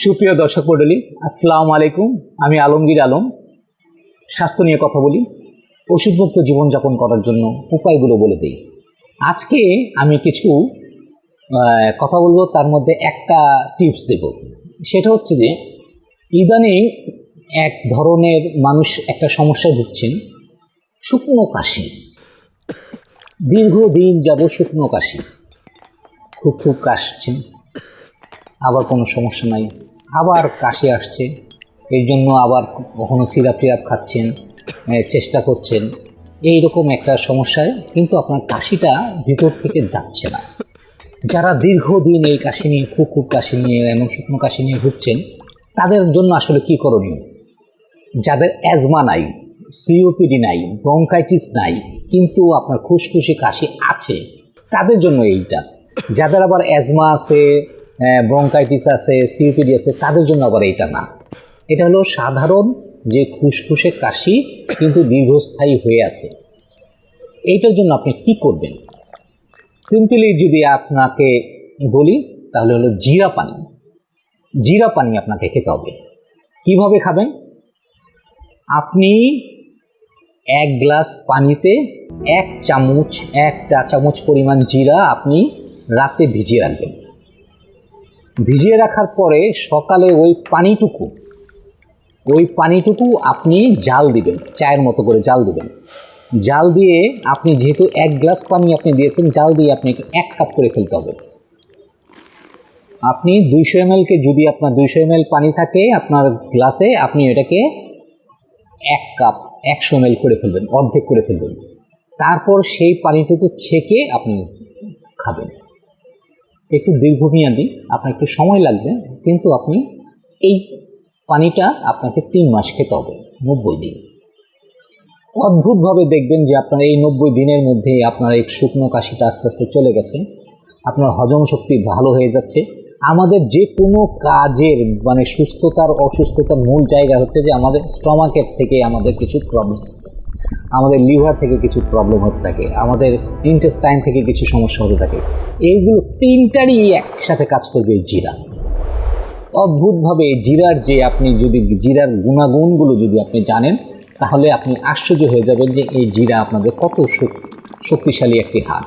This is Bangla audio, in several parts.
সুপ্রিয় দর্শক মণ্ডলী, আসসালামু আলাইকুম। আমি আলমগীর আলম। স্বাস্থ্য নিয়ে কথা বলি, ওষুধমুক্ত জীবনযাপন করার জন্য উপায়গুলো বলে দিই। আজকে আমি কিছু কথা বলবো, তার মধ্যে একটা টিপস দেব। সেটা হচ্ছে যে ইদানিং এক ধরনের মানুষ একটা সমস্যায় ভুগছেন, শুকনো কাশি। দীর্ঘদিন যাবত শুকনো কাশি, খুব কাশছেন, আবার কোনো সমস্যা নাই, আবার কাশি আসছে, এর জন্য আবার কখনো সিরাপ টিরাপ খাচ্ছেন, চেষ্টা করছেন, এই রকম একটা সমস্যায় কিন্তু আপনার কাশিটা ভিতর থেকে যাচ্ছে না। যারা দীর্ঘদিন এই কাশি নিয়ে খুব কাশি নিয়ে এমন শুকনো কাশি নিয়ে ভুগছেন, তাদের জন্য আসলে কী করণীয়? যাদের অ্যাজমা নাই, সিওপিডি নাই, ব্রঙ্কাইটিস নাই, কিন্তু আপনার খুশখুশি কাশি আছে, তাদের জন্য এইটা। যাদের আবার অ্যাজমা আছে, ব্রঙ্কাইটিস আছে, সিওপিডি আছে, তাদের জন্য আবার এইটা না। এটা হলো সাধারণ যে খুশখুশে কাশি কিন্তু দীর্ঘস্থায়ী হয়ে আছে। এইটার জন্য আপনি কি করবেন? সিম্পলি যদি আপনাকে বলি তাহলে হলো জিরা পানি। জিরা পানি আপনাকে খেতে হবে। কিভাবে খাবেন? আপনি এক গ্লাস পানিতে এক চা চামচ পরিমাণ জিরা আপনি রাতে ভিজিয়ে রাখবেন। ভিজিয়ে রাখার পরে সকালে ওই পানিটুকু আপনি জাল দিবেন, চায়ের মতো করে জাল দিবেন। জাল দিয়ে আপনি যেহেতু এক গ্লাস পানি আপনি দিয়েছেন, জাল দিয়ে আপনি 1 কাপ করে ফেলতে হবে। আপনি 200 ml যদি আপনার 200 ml পানি থাকে আপনার গ্লাসে, আপনি এটাকে 1 কাপ 100 ml করে ফেলবেন, অর্ধেক করে ফেলবেন। তারপর সেই পানিটুকু ছেঁকে আপনি খাবেন। একটু দীর্ঘমেয়াদী, আপনার একটু সময় লাগবে, কিন্তু আপনি এই পানিটা আপনাকে 3 মাস খেতে হবে, 90 দিন। অদ্ভুতভাবে দেখবেন যে আপনার এই 90 দিনের মধ্যে আপনার এই শুকনো কাশিটা আস্তে আস্তে চলে গেছে, আপনার হজম শক্তি ভালো হয়ে যাচ্ছে। আমাদের যে কোনো কাজের সুস্থতার অসুস্থতার মূল জায়গা হচ্ছে যে আমাদের স্টমাকের থেকে আমাদের কিছু প্রবলেম, আমাদের লিভার থেকে কিছু প্রবলেম হতে থাকে, আমাদের ইন্টেস্টাইন থেকে কিছু সমস্যা হতে থাকে। এইগুলো তিনটারই একসাথে কাজ করবে এই জিরা। অদ্ভুতভাবে জিরার যে আপনি যদি জিরার গুণাগুণগুলো যদি আপনি জানেন, তাহলে আপনি আশ্চর্য হয়ে যাবেন যে এই জিরা আপনাদের কত শক্তিশালী একটি হাত।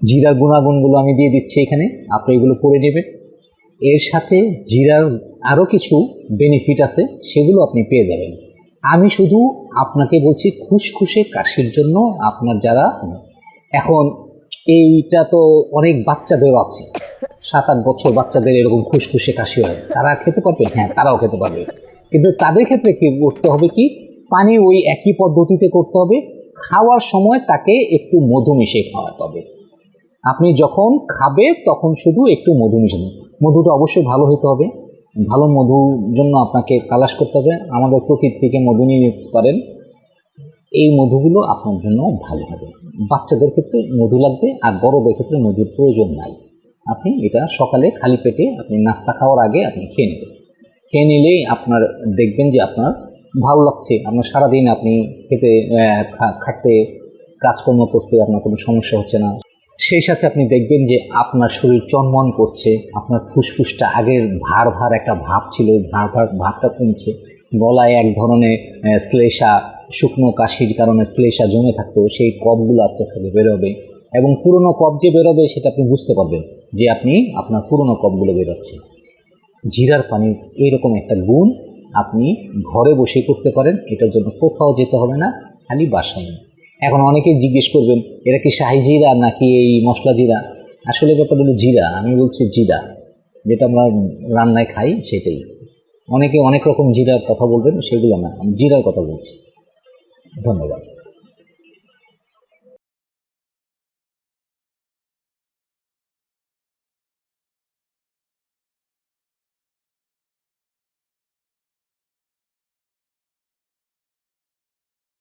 জিরার গুণাগুণগুলো আমি দিয়ে দিচ্ছি এখানে, আপনি এগুলো পড়ে নেবেন। এর সাথে জিরার আরও কিছু বেনিফিট আছে, সেগুলো আপনি পেয়ে যাবেন। আমি শুধু আপনাকে বলছি খুশখুশে কাশির জন্য। আপনার যারা এখন এইটা তো অনেক বাচ্চাদেরও আছে, 7-8 বছর বাচ্চাদের এরকম খুশখুশে কাশি হয়, তারা খেতে পারবে? হ্যাঁ, তারাও খেতে পারবে। কিন্তু তাদের ক্ষেত্রে কি করতে হবে? কি পানি ওই একই পদ্ধতিতে করতে হবে। খাওয়ার সময় তাকে একটু মধু মিশিয়ে খাওয়াতে হবে। আপনি যখন খাবে তখন শুধু একটু মধু মিশানো। মধুটা অবশ্যই ভালো হতে হবে। ভালো মধুর জন্য আপনাকে তালাশ করতে হবে। আমাদের প্রকৃতি থেকে মধু নিয়ে নিতে পারেন, এই মধুগুলো আপনার জন্য ভালো হবে। বাচ্চাদের ক্ষেত্রে মধু লাগবে, আর বড়দের ক্ষেত্রে মধুর প্রয়োজন নাই। আপনি এটা সকালে খালি পেটে আপনি নাস্তা খাওয়ার আগে আপনি খেয়ে নেবেন। খেয়ে নিলেই আপনার দেখবেন যে আপনার ভালো লাগছে, আপনার সারাদিন আপনি খাটতে কাজকর্ম করতে আপনার কোনো সমস্যা হচ্ছে না। সেই সাথে আপনি দেখবেন যে আপনার শরীর চনমন করছে, আপনার ফুসফুসটা আগের ভার একটা ভাব ছিল, ভাবটা কমছে। গলায় এক ধরনের শ্লেষা, শুকনো কাশির কারণে শ্লেষা জমে থাকতো, সেই কফগুলো আস্তে আস্তে বেরোবে, এবং পুরনো কফ যে বেরোবে সেটা আপনি বুঝতে পারবেন যে আপনার পুরনো কফগুলো বেরোচ্ছে। জিরার পানির এইরকম একটা গুণ আপনি ঘরে বসে করতে পারেন। এটার জন্য কোথাও যেতে হবে না, খালি বাসায়। এখন অনেকেই জিজ্ঞেস করবেন এটা কি শাহি জিরা নাকি এই মশলা জিরা? আসলে ব্যাপারটা হলো জিরা। আমি বলছি জিরা, যেটা আমরা রান্নায় খাই সেটাই। অনেকে অনেক রকম জিরার কথা বলবেন, সেগুলো না, আমি জিরার কথা বলছি। ধন্যবাদ।